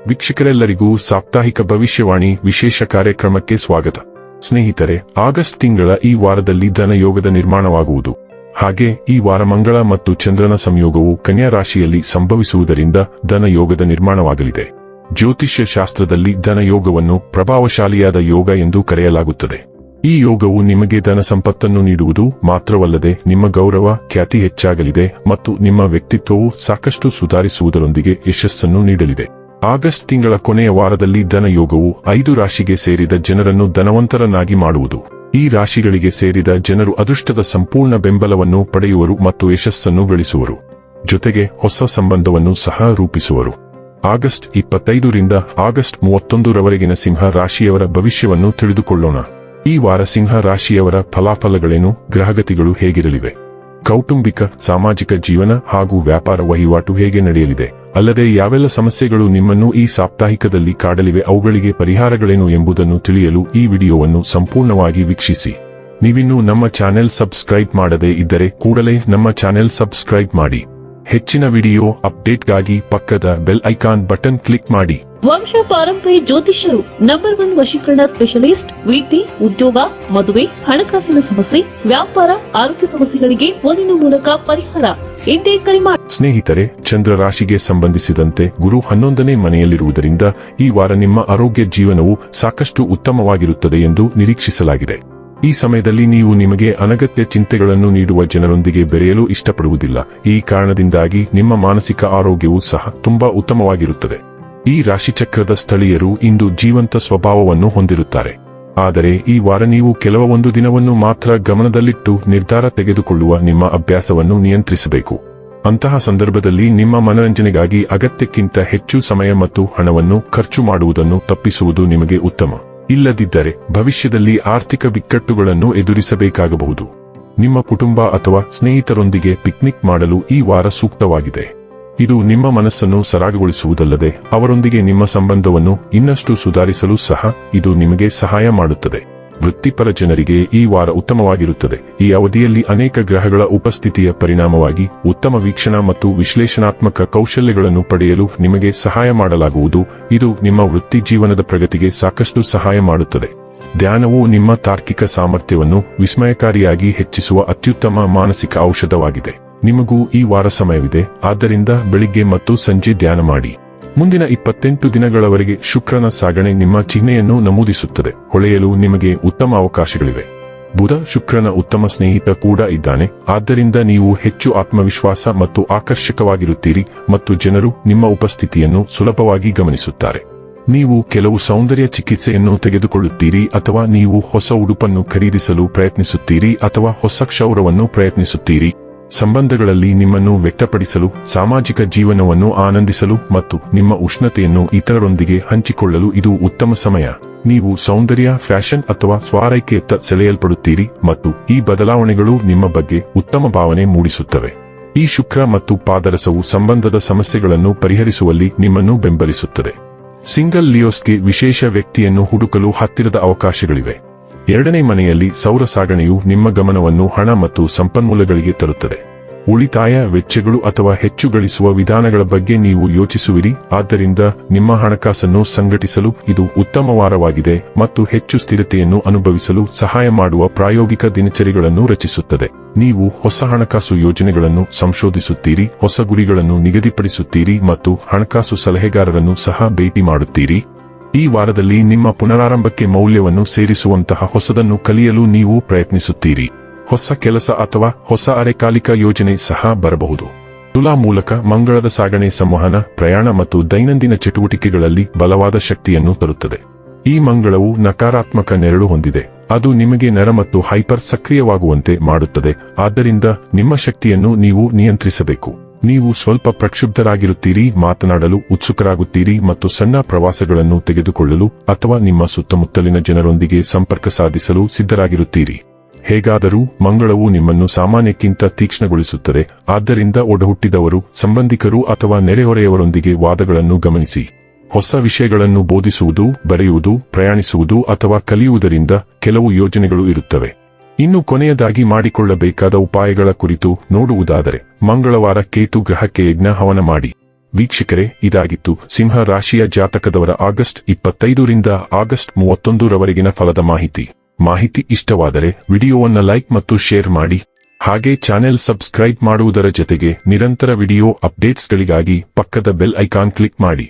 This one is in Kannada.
ವೀಕ್ಷಕರೆಲ್ಲರಿಗೂ ಸಾಪ್ತಾಹಿಕ ಭವಿಷ್ಯವಾಣಿ ವಿಶೇಷ ಕಾರ್ಯಕ್ರಮಕ್ಕೆ ಸ್ವಾಗತ. ಸ್ನೇಹಿತರೆ, ಆಗಸ್ಟ್ ತಿಂಗಳ ಈ ವಾರದಲ್ಲಿ ಧನಯೋಗದ ನಿರ್ಮಾಣವಾಗುವುದು. ಹಾಗೆ ಈ ವಾರ ಮಂಗಳ ಮತ್ತು ಚಂದ್ರನ ಸಂಯೋಗವು ಕನ್ಯಾ ರಾಶಿಯಲ್ಲಿ ಸಂಭವಿಸುವುದರಿಂದ ಧನಯೋಗದ ನಿರ್ಮಾಣವಾಗಲಿದೆ. ಜ್ಯೋತಿಷ್ಯ ಶಾಸ್ತ್ರದಲ್ಲಿ ಧನಯೋಗವನ್ನು ಪ್ರಭಾವಶಾಲಿಯಾದ ಯೋಗ ಎಂದು ಕರೆಯಲಾಗುತ್ತದೆ. ಈ ಯೋಗವು ನಿಮಗೆ ಧನ ಸಂಪತ್ತನ್ನು ನೀಡುವುದು ಮಾತ್ರವಲ್ಲದೆ ನಿಮ್ಮ ಗೌರವ, ಖ್ಯಾತಿ ಹೆಚ್ಚಾಗಲಿದೆ ಮತ್ತು ನಿಮ್ಮ ವ್ಯಕ್ತಿತ್ವವು ಸಾಕಷ್ಟು ಸುಧಾರಿಸುವುದರೊಂದಿಗೆ ಯಶಸ್ಸನ್ನು ನೀಡಲಿದೆ. ಆಗಸ್ಟ್ ತಿಂಗಳ ಕೊನೆಯ ವಾರದಲ್ಲಿ ಧನಯೋಗವು 5 ರಾಶಿಗೆ ಸೇರಿದ ಜನರನ್ನು ಧನವಂತರನ್ನಾಗಿ ಮಾಡುವುದು. ಈ ರಾಶಿಗಳಿಗೆ ಸೇರಿದ ಜನರು ಅದೃಷ್ಟದ ಸಂಪೂರ್ಣ ಬೆಂಬಲವನ್ನು ಪಡೆಯುವರು ಮತ್ತು ಯಶಸ್ಸನ್ನು ಗಳಿಸುವರು. ಜೊತೆಗೆ ಹೊಸ ಸಂಬಂಧವನ್ನು ಸಹ ರೂಪಿಸುವರು. ಆಗಸ್ಟ್ 25 ರಿಂದ ಆಗಸ್ಟ್ 31 ರವರೆಗಿನ ಸಿಂಹ ರಾಶಿಯವರ ಭವಿಷ್ಯವನ್ನು ತಿಳಿದುಕೊಳ್ಳೋಣ. ಈ ವಾರ ಸಿಂಹ ರಾಶಿಯವರ ಫಲಾಫಲಗಳೇನು, ಗ್ರಹಗತಿಗಳು ಹೇಗಿರಲಿವೆ, ಕೌಟುಂಬಿಕ, ಸಾಮಾಜಿಕ ಜೀವನ ಹಾಗೂ ವ್ಯಾಪಾರ ವಹಿವಾಟು ಹೇಗೆ ನಡೆಯಲಿದೆ, ಅಲ್ಲದೆ ಯಾವೆಲ್ಲ ಸಮಸ್ಯೆಗಳು ನಿಮ್ಮನ್ನು ಈ ಸಾಪ್ತಾಹಿಕದಲ್ಲಿ ಕಾಡಲಿವೆ, ಅವುಗಳಿಗೆ ಪರಿಹಾರಗಳೇನು ಎಂಬುದನ್ನು ತಿಳಿಯಲು ಈ ವಿಡಿಯೋವನ್ನು ಸಂಪೂರ್ಣವಾಗಿ ವೀಕ್ಷಿಸಿ. ನೀವಿನ್ನೂ ನಮ್ಮ ಚಾನೆಲ್ ಸಬ್ಸ್ಕ್ರೈಬ್ ಮಾಡದೇ ಇದ್ದರೆ ಕೂಡಲೇ ನಮ್ಮ ಚಾನೆಲ್ ಸಬ್ಸ್ಕ್ರೈಬ್ ಮಾಡಿ. ಹೆಚ್ಚಿನ ವಿಡಿಯೋ ಅಪ್ಡೇಟ್ಗಾಗಿ ಪಕ್ಕದ ಬೆಲ್ ಐಕಾನ್ ಬಟನ್ ಕ್ಲಿಕ್ ಮಾಡಿ. ವಂಶ ಪಾರಂಪರ್ಯ ಜ್ಯೋತಿಷ್ಯರು ನಂಬರ್ 1 ವಶೀಕರಣ ಸ್ಪೆಷಲಿಸ್ಟ್. ವಿದ್ಯೆ, ಉದ್ಯೋಗ, ಮದುವೆ, ಹಣಕಾಸಿನ ಸಮಸ್ಯೆ, ವ್ಯಾಪಾರ, ಆರೋಗ್ಯ ಸಮಸ್ಯೆಗಳಿಗೆ ಫೋನಿನ ಮೂಲಕ ಪರಿಹಾರ. ಇಂದೇ ಕರೆ ಮಾಡಿ. ಸ್ನೇಹಿತರೆ, ಚಂದ್ರ ರಾಶಿಗೆ ಸಂಬಂಧಿಸಿದಂತೆ ಗುರು 11ನೇ ಮನೆಯಲ್ಲಿರುವುದರಿಂದ ಈ ವಾರ ನಿಮ್ಮ ಆರೋಗ್ಯ ಜೀವನವು ಸಾಕಷ್ಟು ಉತ್ತಮವಾಗಿರುತ್ತದೆ ಎಂದು ನಿರೀಕ್ಷಿಸಲಾಗಿದೆ. ಈ ಸಮಯದಲ್ಲಿ ನೀವು ನಿಮಗೆ ಅನಗತ್ಯ ಚಿಂತೆಗಳನ್ನು ನೀಡುವ ಜನರೊಂದಿಗೆ ಬೆರೆಯಲು ಇಷ್ಟಪಡುವುದಿಲ್ಲ. ಈ ಕಾರಣದಿಂದಾಗಿ ನಿಮ್ಮ ಮಾನಸಿಕ ಆರೋಗ್ಯವು ಸಹ ತುಂಬಾ ಉತ್ತಮವಾಗಿರುತ್ತದೆ. ಈ ರಾಶಿಚಕ್ರದ ಸ್ಥಳೀಯರು ಇಂದು ಜೀವಂತ ಸ್ವಭಾವವನ್ನು ಹೊಂದಿರುತ್ತಾರೆ. ಆದರೆ ಈ ವಾರ ನೀವು ಕೆಲವೊಂದು ದಿನವನ್ನು ಮಾತ್ರ ಗಮನದಲ್ಲಿಟ್ಟು ನಿರ್ಧಾರ ತೆಗೆದುಕೊಳ್ಳುವ ನಿಮ್ಮ ಅಭ್ಯಾಸವನ್ನು ನಿಯಂತ್ರಿಸಬೇಕು. ಅಂತಹ ಸಂದರ್ಭದಲ್ಲಿ ನಿಮ್ಮ ಮನರಂಜನೆಗಾಗಿ ಅಗತ್ಯಕ್ಕಿಂತ ಹೆಚ್ಚು ಸಮಯ ಮತ್ತು ಹಣವನ್ನು ಖರ್ಚು ಮಾಡುವುದನ್ನು ತಪ್ಪಿಸುವುದು ನಿಮಗೆ ಉತ್ತಮ. ಇಲ್ಲದಿದ್ದರೆ ಭವಿಷ್ಯದಲ್ಲಿ ಆರ್ಥಿಕ ಬಿಕ್ಕಟ್ಟುಗಳನ್ನು ಎದುರಿಸಬೇಕಾಗಬಹುದು. ನಿಮ್ಮ ಕುಟುಂಬ ಅಥವಾ ಸ್ನೇಹಿತರೊಂದಿಗೆ ಪಿಕ್ನಿಕ್ ಮಾಡಲು ಈ ವಾರ ಸೂಕ್ತವಾಗಿದೆ. ಇದು ನಿಮ್ಮ ಮನಸ್ಸನ್ನು ಸರಾಗಗೊಳಿಸುವುದಲ್ಲದೆ ಅವರೊಂದಿಗೆ ನಿಮ್ಮ ಸಂಬಂಧವನ್ನು ಇನ್ನಷ್ಟು ಸುಧಾರಿಸಲು ಸಹ ಇದು ನಿಮಗೆ ಸಹಾಯ ಮಾಡುತ್ತದೆ. ವೃತ್ತಿಪರ ಜನರಿಗೆ ಈ ವಾರ ಉತ್ತಮವಾಗಿರುತ್ತದೆ. ಈ ಅವಧಿಯಲ್ಲಿ ಅನೇಕ ಗ್ರಹಗಳ ಉಪಸ್ಥಿತಿಯ ಪರಿಣಾಮವಾಗಿ ಉತ್ತಮ ವೀಕ್ಷಣಾ ಮತ್ತು ವಿಶ್ಲೇಷಣಾತ್ಮಕ ಕೌಶಲ್ಯಗಳನ್ನು ಪಡೆಯಲು ನಿಮಗೆ ಸಹಾಯ ಮಾಡಲಾಗುವುದು. ಇದು ನಿಮ್ಮ ವೃತ್ತಿ ಜೀವನದ ಪ್ರಗತಿಗೆ ಸಾಕಷ್ಟು ಸಹಾಯ ಮಾಡುತ್ತದೆ. ಧ್ಯಾನವು ನಿಮ್ಮ ತಾರ್ಕಿಕ ಸಾಮರ್ಥ್ಯವನ್ನು ವಿಸ್ಮಯಕಾರಿಯಾಗಿ ಹೆಚ್ಚಿಸುವ ಅತ್ಯುತ್ತಮ ಮಾನಸಿಕ ಔಷಧವಾಗಿದೆ. ನಿಮಗೂ ಈ ವಾರ ಸಮಯವಿದೆ, ಆದ್ದರಿಂದ ಬೆಳಿಗ್ಗೆ ಮತ್ತು ಸಂಜೆ ಧ್ಯಾನ ಮಾಡಿ. ಮುಂದಿನ 28 ದಿನಗಳವರೆಗೆ ಶುಕ್ರನ ಸಾಗಣೆ ನಿಮ್ಮ ಚಿಹ್ನೆಯನ್ನು ನಮೂದಿಸುತ್ತದೆ. ಹೊಳೆಯಲು ನಿಮಗೆ ಉತ್ತಮ ಅವಕಾಶಗಳಿವೆ. ಬುಧ ಶುಕ್ರನ ಉತ್ತಮ ಸ್ನೇಹಿತ ಕೂಡ ಇದ್ದಾನೆ, ಆದ್ದರಿಂದ ನೀವು ಹೆಚ್ಚು ಆತ್ಮವಿಶ್ವಾಸ ಮತ್ತು ಆಕರ್ಷಕವಾಗಿರುತ್ತೀರಿ ಮತ್ತು ಜನರು ನಿಮ್ಮ ಉಪಸ್ಥಿತಿಯನ್ನು ಸುಲಭವಾಗಿ ಗಮನಿಸುತ್ತಾರೆ. ನೀವು ಕೆಲವು ಸೌಂದರ್ಯ ಚಿಕಿತ್ಸೆಯನ್ನು ತೆಗೆದುಕೊಳ್ಳುತ್ತೀರಿ ಅಥವಾ ನೀವು ಹೊಸ ಉಡುಪನ್ನು ಖರೀದಿಸಲು ಪ್ರಯತ್ನಿಸುತ್ತೀರಿ ಅಥವಾ ಹೊಸ ಕ್ಷೌರವನ್ನು ಪ್ರಯತ್ನಿಸುತ್ತೀರಿ. ಸಂಬಂಧಗಳಲ್ಲಿ ನಿಮ್ಮನ್ನು ವ್ಯಕ್ತಪಡಿಸಲು, ಸಾಮಾಜಿಕ ಜೀವನವನ್ನು ಆನಂದಿಸಲು ಮತ್ತು ನಿಮ್ಮ ಉಷ್ಣತೆಯನ್ನು ಇತರರೊಂದಿಗೆ ಹಂಚಿಕೊಳ್ಳಲು ಇದು ಉತ್ತಮ ಸಮಯ. ನೀವು ಸೌಂದರ್ಯ, ಫ್ಯಾಷನ್ ಅಥವಾ ಸ್ವಾರೈಕೆಯತ್ತ ಸೆಳೆಯಲ್ಪಡುತ್ತೀರಿ ಮತ್ತು ಈ ಬದಲಾವಣೆಗಳು ನಿಮ್ಮ ಬಗ್ಗೆ ಉತ್ತಮ ಭಾವನೆ ಮೂಡಿಸುತ್ತವೆ. ಈ ಶುಕ್ರ ಮತ್ತು ಪಾದರಸವು ಸಂಬಂಧದ ಸಮಸ್ಯೆಗಳನ್ನು ಪರಿಹರಿಸುವಲ್ಲಿ ನಿಮ್ಮನ್ನು ಬೆಂಬಲಿಸುತ್ತದೆ. ಸಿಂಗಲ್ ಲಿಯೋಸ್ಗೆ ವಿಶೇಷ ವ್ಯಕ್ತಿಯನ್ನು ಹುಡುಕಲು ಹತ್ತಿರದ ಅವಕಾಶಗಳಿವೆ. 2ನೇ ಮನೆಯಲ್ಲಿ ಸೌರ ಸಾಗಣೆಯು ನಿಮ್ಮ ಗಮನವನ್ನು ಹಣ ಮತ್ತು ಸಂಪನ್ಮೂಲಗಳಿಗೆ ತರುತ್ತದೆ. ಉಳಿತಾಯ ವೆಚ್ಚಗಳು ಅಥವಾ ಹೆಚ್ಚು ಗಳಿಸುವ ವಿಧಾನಗಳ ಬಗ್ಗೆ ನೀವು ಯೋಚಿಸುವಿರಿ. ಆದ್ದರಿಂದ ನಿಮ್ಮ ಹಣಕಾಸನ್ನು ಸಂಘಟಿಸಲು ಇದು ಉತ್ತಮ ವಾರವಾಗಿದೆ ಮತ್ತು ಹೆಚ್ಚು ಸ್ಥಿರತೆಯನ್ನು ಅನುಭವಿಸಲು ಸಹಾಯ ಮಾಡುವ ಪ್ರಾಯೋಗಿಕ ದಿನಚರಿಗಳನ್ನು ರಚಿಸುತ್ತದೆ. ನೀವು ಹೊಸ ಹಣಕಾಸು ಯೋಜನೆಗಳನ್ನು ಸಂಶೋಧಿಸುತ್ತೀರಿ, ಹೊಸ ಗುರಿಗಳನ್ನು ನಿಗದಿಪಡಿಸುತ್ತೀರಿ ಮತ್ತು ಹಣಕಾಸು ಸಲಹೆಗಾರರನ್ನು ಸಹ ಭೇಟಿ ಮಾಡುತ್ತೀರಿ. ಈ ವಾರದಲ್ಲಿ ನಿಮ್ಮ ಪುನರಾರಂಭಕ್ಕೆ ಮೌಲ್ಯವನ್ನು ಸೇರಿಸುವಂತಹ ಹೊಸದನ್ನು ಕಲಿಯಲು ನೀವು ಪ್ರಯತ್ನಿಸುತ್ತೀರಿ. ಹೊಸ ಕೆಲಸ ಅಥವಾ ಹೊಸ ಅರೆಕಾಲಿಕ ಯೋಜನೆ ಸಹ ಬರಬಹುದು. ತುಲಾ ಮೂಲಕ ಮಂಗಳದ ಸಾಗಣೆ ಸಂವಹನ, ಪ್ರಯಾಣ ಮತ್ತು ದೈನಂದಿನ ಚಟುವಟಿಕೆಗಳಲ್ಲಿ ಬಲವಾದ ಶಕ್ತಿಯನ್ನು ತರುತ್ತದೆ. ಈ ಮಂಗಳವು ನಕಾರಾತ್ಮಕ ನೆರಳು ಹೊಂದಿದೆ. ಅದು ನಿಮಗೆ ನರ ಮತ್ತು ಹೈಪರ್ ಸಕ್ರಿಯವಾಗುವಂತೆ ಮಾಡುತ್ತದೆ. ಆದ್ದರಿಂದ ನಿಮ್ಮ ಶಕ್ತಿಯನ್ನು ನೀವು ನಿಯಂತ್ರಿಸಬೇಕು. ನೀವು ಸ್ವಲ್ಪ ಪ್ರಕ್ಷುಬ್ಧರಾಗಿರುತ್ತೀರಿ, ಮಾತನಾಡಲು ಉತ್ಸುಕರಾಗುತ್ತೀರಿ ಮತ್ತು ಸಣ್ಣ ಪ್ರವಾಸಗಳನ್ನು ತೆಗೆದುಕೊಳ್ಳಲು ಅಥವಾ ನಿಮ್ಮ ಸುತ್ತಮುತ್ತಲಿನ ಜನರೊಂದಿಗೆ ಸಂಪರ್ಕ ಸಾಧಿಸಲು ಸಿದ್ಧರಾಗಿರುತ್ತೀರಿ. ಹೇಗಾದರೂ ಮಂಗಳವು ನಿಮ್ಮನ್ನು ಸಾಮಾನ್ಯಕ್ಕಿಂತ ತೀಕ್ಷ್ಣಗೊಳಿಸುತ್ತದೆ. ಆದ್ದರಿಂದ ಒಡಹುಟ್ಟಿದವರು, ಸಂಬಂಧಿಕರು ಅಥವಾ ನೆರೆಹೊರೆಯವರೊಂದಿಗೆ ವಾದಗಳನ್ನು ಗಮನಿಸಿ. ಹೊಸ ವಿಷಯಗಳನ್ನು ಬೋಧಿಸುವುದು, ಬರೆಯುವುದು, ಪ್ರಯಾಣಿಸುವುದು ಅಥವಾ ಕಲಿಯುವುದರಿಂದ ಕೆಲವು ಯೋಜನೆಗಳು ಇರುತ್ತವೆ. ಇನ್ನು ಕೊನೆಯದಾಗಿ ಮಾಡಿಕೊಳ್ಳಬೇಕಾದ ಉಪಾಯಗಳ ಕುರಿತು ನೋಡುವುದಾದರೆ, ಮಂಗಳವಾರ ಕೇತು ಗ್ರಹಕ್ಕೆ ಯಜ್ಞ ಹವನ ಮಾಡಿ. ವೀಕ್ಷಕರೇ, ಇದಾಗಿತ್ತು ಸಿಂಹ ರಾಶಿಯ ಜಾತಕದವರ ಆಗಸ್ಟ್ 25ರಿಂದ ಆಗಸ್ಟ್ 31ರವರೆಗಿನ ಫಲದ ಮಾಹಿತಿ. ಮಾಹಿತಿ ಇಷ್ಟವಾದರೆ ವಿಡಿಯೋವನ್ನು ಲೈಕ್ ಮತ್ತು ಶೇರ್ ಮಾಡಿ. ಹಾಗೆ ಚಾನೆಲ್ ಸಬ್ಸ್ಕ್ರೈಬ್ ಮಾಡುವುದರ ಜೊತೆಗೆ ನಿರಂತರ ವಿಡಿಯೋ ಅಪ್ಡೇಟ್ಸ್ಗಳಿಗಾಗಿ ಪಕ್ಕದ ಬೆಲ್ ಐಕಾನ್ ಕ್ಲಿಕ್ ಮಾಡಿ.